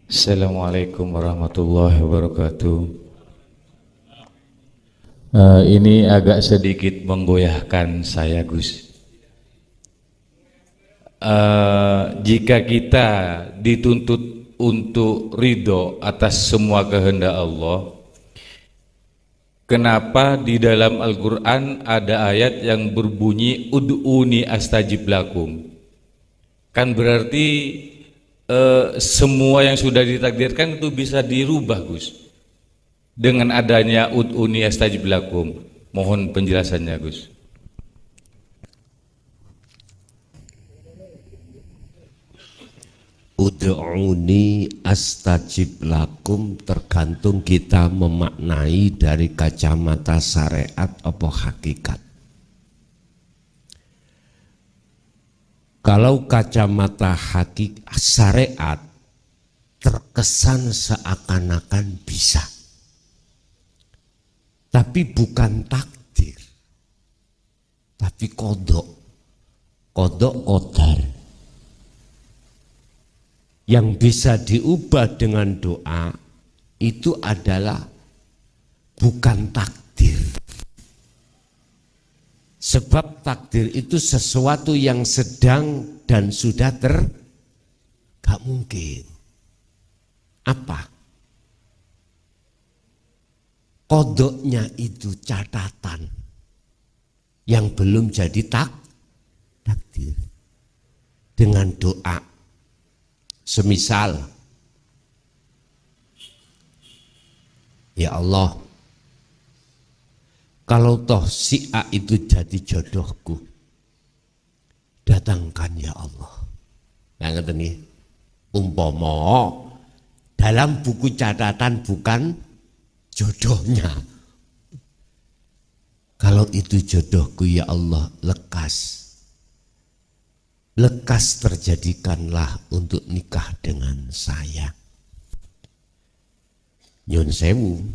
Assalamualaikum warahmatullahi wabarakatuh. Ini agak sedikit menggoyahkan saya, Gus. Jika kita dituntut untuk ridho atas semua kehendak Allah, kenapa di dalam Al-Quran ada ayat yang berbunyi ud'uni astajib lakum? Kan berarti semua yang sudah ditakdirkan itu bisa dirubah, Gus, dengan adanya ud'uni astajib lakum. Mohon penjelasannya, Gus. Ud'uni astajib lakum tergantung kita memaknai dari kacamata syariat apa hakikat. Kalau kacamata syariat terkesan seakan-akan bisa, tapi bukan takdir, tapi kodok kodar yang bisa diubah dengan doa. Itu adalah bukan takdir. Sebab takdir itu sesuatu yang sedang dan sudah gak mungkin. Apa? Kodoknya itu catatan yang belum jadi takdir. Dengan doa, semisal, ya Allah, kalau toh si A itu jadi jodohku, datangkan ya Allah. Nah, ngerti nih, umpama dalam buku catatan bukan jodohnya. Kalau itu jodohku ya Allah, lekas terjadikanlah untuk nikah dengan saya. Nyun sewu.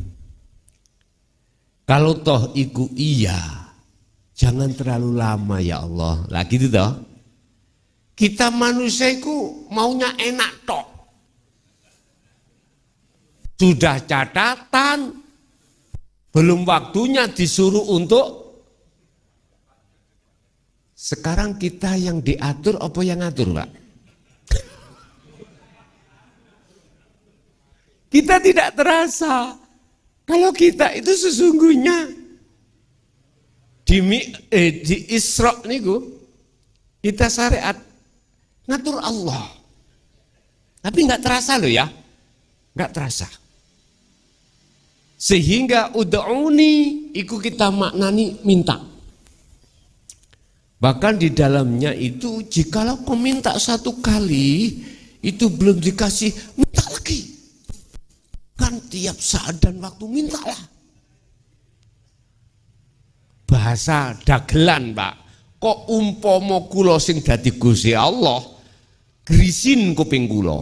Kalau toh iku iya, jangan terlalu lama ya Allah. Lah gitu toh. Kita manusia iku maunya enak tok. Sudah catatan, belum waktunya disuruh untuk. Sekarang kita yang diatur apa yang ngatur, Pak? Kita tidak terasa. Kalau kita itu sesungguhnya di Isra niku kita syariat ngatur Allah. Tapi nggak terasa loh ya. Nggak terasa. Sehingga ud'uni iku kita maknani minta. Bahkan di dalamnya itu jikalau kau minta satu kali itu belum dikasih, minta lagi. Kan tiap saat dan waktu mintalah. Bahasa dagelan, Pak. Kok umpama kula sing dadi Gusti Allah, grisin kuping kula.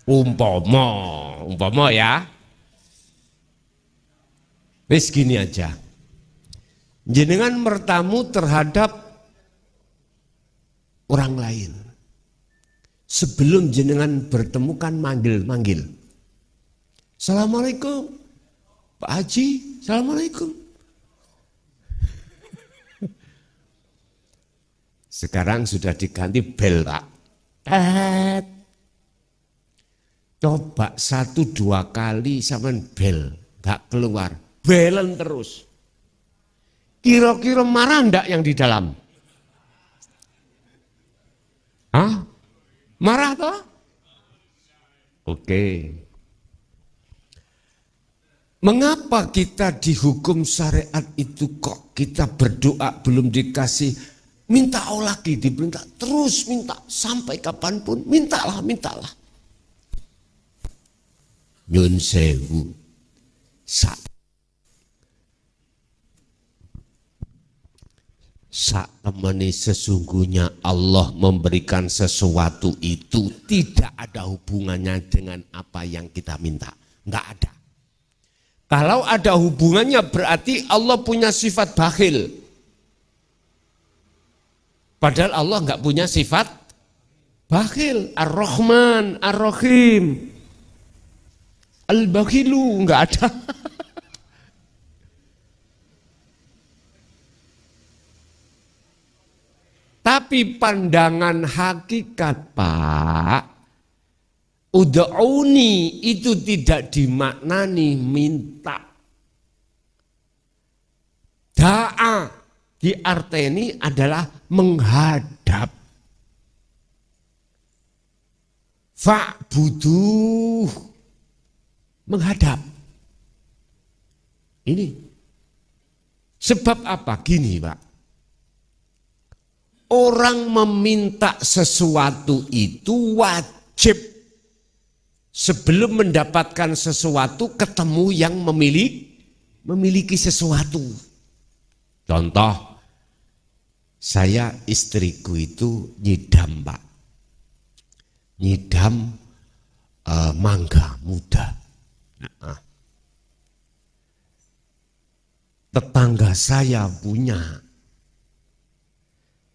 Umpama ya. Wis gini aja. Jenengan bertamu terhadap orang lain. Sebelum jenengan bertemu kan manggil. Assalamualaikum, Pak Haji, Assalamualaikum. Sekarang sudah diganti bel, Pak. Coba 1-2 kali sampean bel, gak keluar, belen terus. Kira-kira marah ndak yang di dalam? Hah? Marah toh? Oke. Mengapa kita dihukum syariat itu kok kita berdoa belum dikasih, minta Allah lagi, diminta terus minta sampai kapanpun, mintalah. Nyun sewu, saat temani sesungguhnya Allah memberikan sesuatu itu tidak ada hubungannya dengan apa yang kita minta, nggak ada. Kalau ada hubungannya berarti Allah punya sifat bakhil. Padahal Allah enggak punya sifat bakhil. Ar-Rahman, Ar-Rahim. Al-bakhilu, enggak ada. Tapi pandangan hakikat, Pak, ud'uni itu tidak dimaknani minta. Da'a diarteni adalah menghadap. Fa'buduh, menghadap. Ini sebab apa? Gini, Pak. Orang meminta sesuatu itu wajib sebelum mendapatkan sesuatu ketemu yang memiliki sesuatu. Contoh, saya istriku itu nyidam, Pak. Nyidam mangga muda. Nah, tetangga saya punya.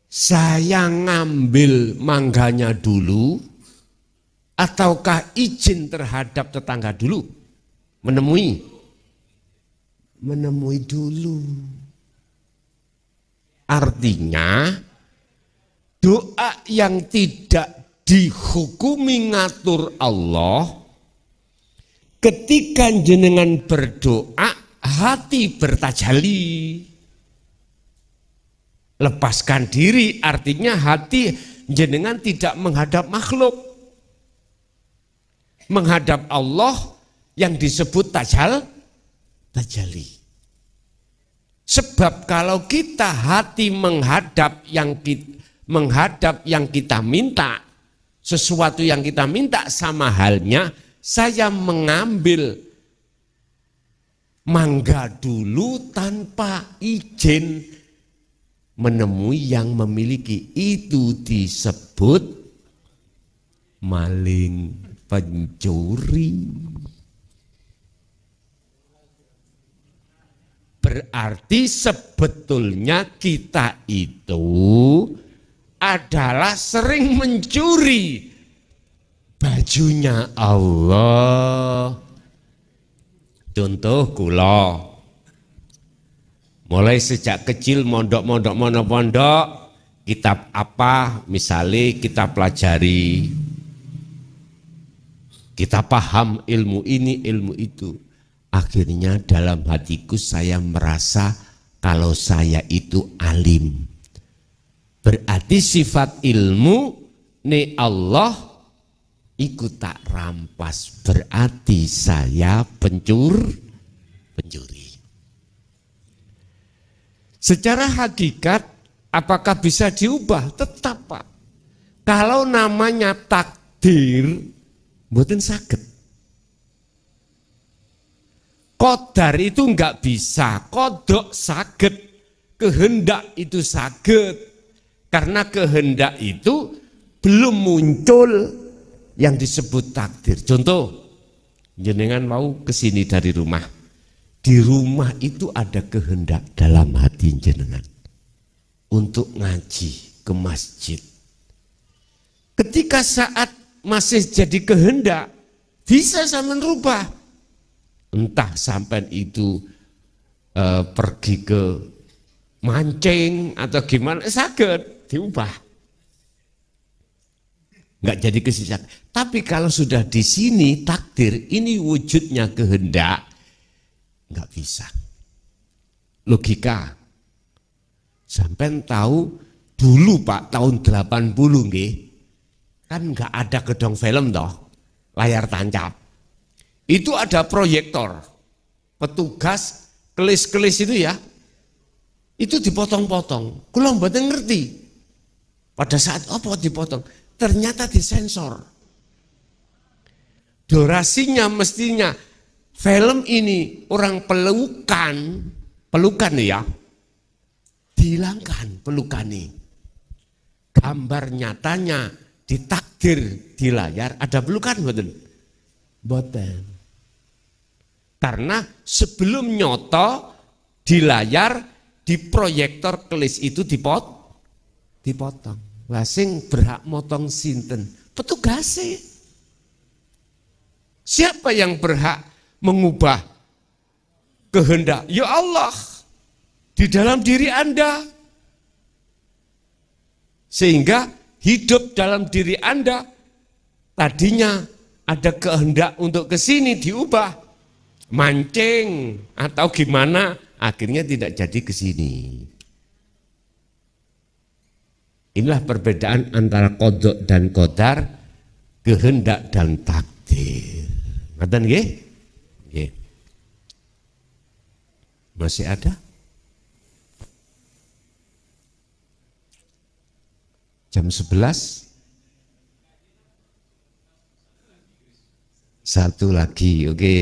Saya ngambil mangganya dulu ataukah izin terhadap tetangga dulu? Menemui dulu. Artinya doa yang tidak dihukumi ngatur Allah, ketika jenengan berdoa hati bertajali. Lepaskan diri artinya hati jenengan tidak menghadap makhluk. Menghadap Allah yang disebut tajali. Sebab kalau kita hati menghadap yang kita minta, sesuatu yang kita minta, sama halnya saya mengambil mangga dulu tanpa izin menemui yang memiliki, itu disebut maling, pencuri. Berarti sebetulnya kita itu adalah sering mencuri bajunya Allah. Contoh kula mulai sejak kecil mondok, kitab apa misalnya kita pelajari, kita paham ilmu ini, ilmu itu. Akhirnya dalam hatiku saya merasa kalau saya itu alim. Berarti sifat ilmu ni Allah ikut tak rampas. Berarti saya pencuri. Secara hakikat apakah bisa diubah? Tetap, Pak. Kalau namanya takdir, mboten saged. Qadar itu enggak bisa, kodok saged, kehendak itu saged. Karena kehendak itu belum muncul yang disebut takdir. Contoh, jenengan mau kesini dari rumah. Di rumah itu ada kehendak dalam hati jenengan untuk ngaji ke masjid. Ketika saat masih jadi kehendak, bisa saya merubah. Entah sampai itu pergi ke mancing atau gimana, saged diubah. Enggak jadi kesisat. Tapi kalau sudah di sini takdir, ini wujudnya kehendak, enggak bisa. Logika. Sampai tahu dulu, Pak, tahun 80 nggih. Kan enggak ada gedung film toh, layar tancap. Itu ada proyektor. Petugas kelis-kelis itu ya, itu dipotong-potong. Kula mboten ngerti. Pada saat apa dipotong? Ternyata disensor. Durasinya mestinya film ini orang pelukan ya, dihilangkan pelukan ini. Gambar nyatanya ditakdir di layar ada pelukan mboten? Mboten. Karena sebelum nyoto di layar, di proyektor kelis itu dipotong. Lah sing berhak motong sinten? Petugase. Siapa yang berhak mengubah kehendak? Ya Allah, di dalam diri Anda. Sehingga hidup dalam diri Anda, tadinya ada kehendak untuk ke sini diubah, mancing atau gimana, akhirnya tidak jadi ke sini. Inilah perbedaan antara qada dan qadar, kehendak dan takdir. Ngoten nggih? Nggih. Masih ada? Jam 11. Satu lagi, oke.